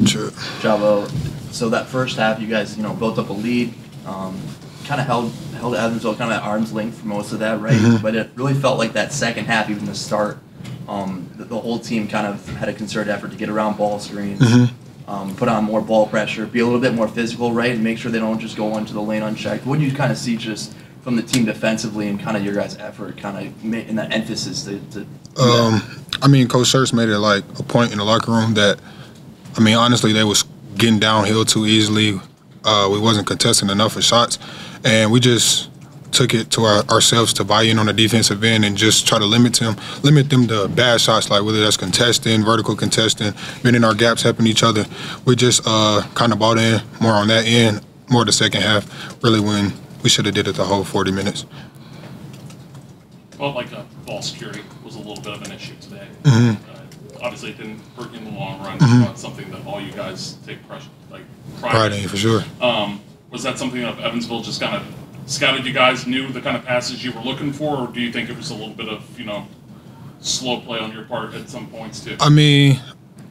Sure. Jabo, so that first half, you guys, built up a lead, kind of held Evansville kind of at arm's length for most of that, right? Mm-hmm. But it really felt like that second half, even the start, the whole team kind of had a concerted effort to get around ball screens, put on more ball pressure, be a little bit more physical, right, and make sure they don't just go into the lane unchecked. What do you kind of see just from the team defensively and kind of your guys' effort, kind of in that emphasis to do that? I mean, Coach Schertz made it like a point in the locker room that, I mean, honestly, they was getting downhill too easily. We wasn't contesting enough of shots, and we just took it to ourselves to buy in on the defensive end and just try to limit them to bad shots, like whether that's contesting, vertical contesting, being in our gaps, helping each other. We just kind of bought in more on that end, more the second half, really when we should have did it the whole 40 minutes. Well, like ball security was a little bit of an issue today. Obviously, it didn't hurt you in the long run. It's not something that all you guys take pride in. For sure. Was that something that Evansville just kind of scouted you guys, knew the kind of passes you were looking for, or do you think it was a little bit of, slow play on your part at some points too? I mean,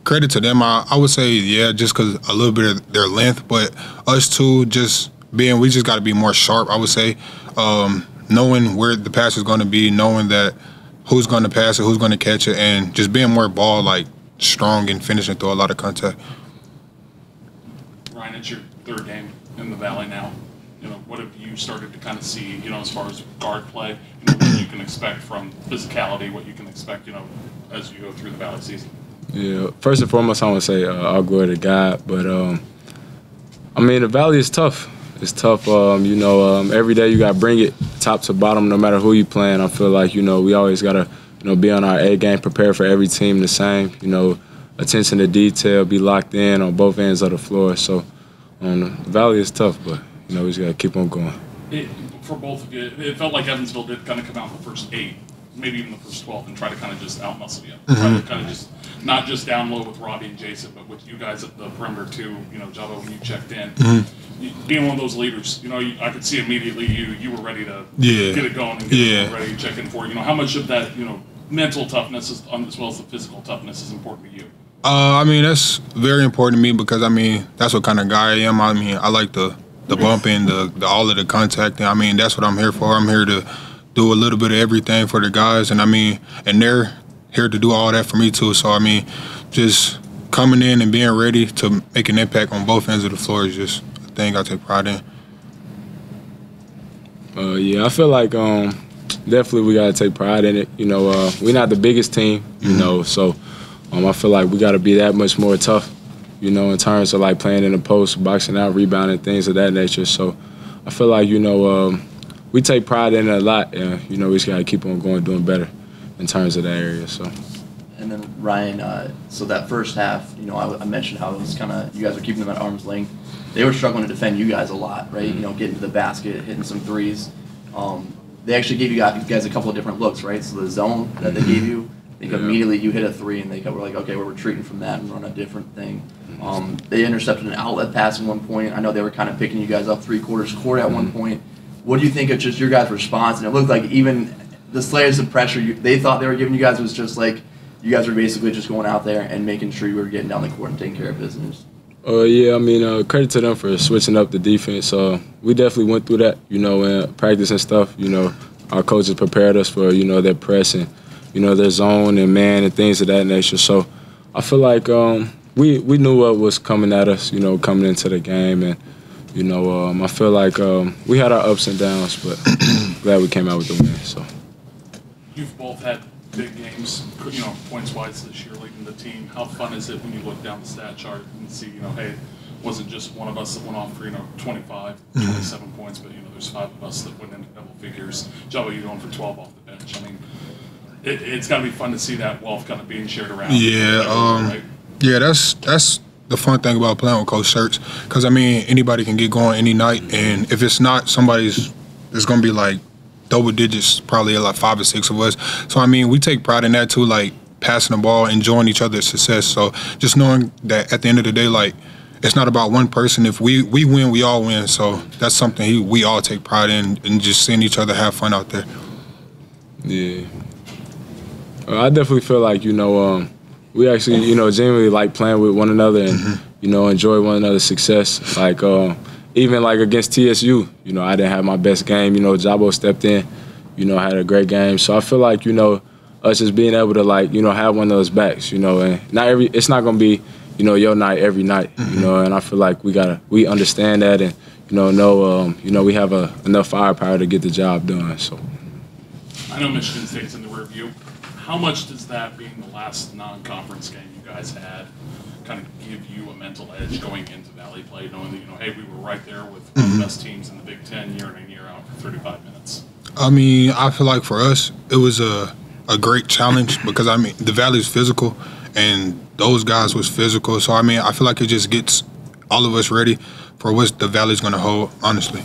credit to them. I would say, yeah, just because a little bit of their length, but us too, we just got to be more sharp, I would say. Knowing where the pass is going to be, knowing that who's going to pass it, who's going to catch it, and just being more strong and finishing through a lot of contact. Ryan, it's your third game in the Valley now. What have you started to kind of see, as far as guard play, what you can expect from physicality, what you can expect, as you go through the Valley season? Yeah, first and foremost, I want to say all glory to God, but I mean, the Valley is tough. It's tough, every day you got to bring it top to bottom, no matter who you playing. I feel like, we always got to, be on our A game, prepare for every team the same, attention to detail, be locked in on both ends of the floor. So the Valley is tough, but, we just got to keep on going. For both of you, it felt like Evansville did kind of come out in the first 8, maybe even the first 12, and try to kind of just outmuscle you. Try to kind of just, not just down low with Robbie and Jason, but with you guys at the perimeter too, Jabo, when you checked in. Being one of those leaders, I could see immediately you were ready to get it going and get it ready to check in for it. How much of that, mental toughness as well as the physical toughness is important to you? I mean, that's very important to me because, I mean, that's what kind of guy I am. I mean, I like the bumping, the all of the contact. I mean, that's what I'm here for. I'm here to do a little bit of everything for the guys, and I mean, and they're here to do all that for me too. So, I mean, just coming in and being ready to make an impact on both ends of the floor is just a thing I take pride in. Yeah, I feel like definitely we got to take pride in it. We're not the biggest team, so I feel like we got to be that much more tough, in terms of like playing in the post, boxing out, rebounding, things of that nature. So I feel like, we take pride in it a lot, and, we just got to keep on going, doing better in terms of that area. So. And then, Ryan, so that first half, I mentioned how it was kind of, you guys were keeping them at arm's length. They were struggling to defend you guys a lot, right? Getting to the basket, hitting some threes. They actually gave you guys a couple of different looks, right? So the zone that they gave you, I think immediately you hit a three, and they were like, okay, we're retreating from that and run a different thing. They intercepted an outlet pass at one point. I know they were kind of picking you guys up three-quarters court at one point. What do you think of just your guys' response? And it looked like even the slightest of pressure they thought they were giving you guys was just like you guys were basically just going out there and making sure you were getting down the court and taking care of business. Yeah, I mean, credit to them for switching up the defense. We definitely went through that, in practice and stuff. Our coaches prepared us for, their press and, their zone and man and things of that nature. So I feel like we knew what was coming at us, coming into the game. And, I feel like we had our ups and downs, but glad we came out with the win. So you've both had big games, points-wise this year, leading the team. How fun is it when you look down the stat chart and see, hey, it wasn't just one of us that went off for, 25, 27 points, but, there's 5 of us that went into double figures. Jabo, you're going for 12 off the bench. I mean, it's got to be fun to see that wealth kind of being shared around. Yeah, right? Yeah, that's the fun thing about playing with Coach Schertz, because, I mean, anybody can get going any night, and if it's not somebody's, it's going to be like double digits, probably like 5 or 6 of us. So, I mean, we take pride in that too, like passing the ball, enjoying each other's success. So just knowing that at the end of the day, like, it's not about one person. If we win, we all win. So that's something we all take pride in, and just seeing each other have fun out there. Yeah. I definitely feel like, we we actually, you know, genuinely like playing with one another and, you know, enjoy one another's success. Like, even like against TSU, you know, I didn't have my best game. You know, Jabo stepped in, you know, had a great game. So I feel like, you know, us just being able to, like, you know, have one of those backs, you know, and it's not going to be, you know, your night every night, you know, and I feel like we understand that and, you know, we have enough firepower to get the job done. So I know Michigan State's in the rear view. How much does that, being the last non-conference game you guys had, kind of give you a mental edge going into Valley play, knowing that, you know, hey, we were right there with one of the best teams in the Big Ten year in and year out for 35 minutes? I mean, I feel like for us, it was a great challenge because, I mean, the Valley's physical and those guys was physical. So, I mean, I feel like it just gets all of us ready for what the Valley's going to hold, honestly.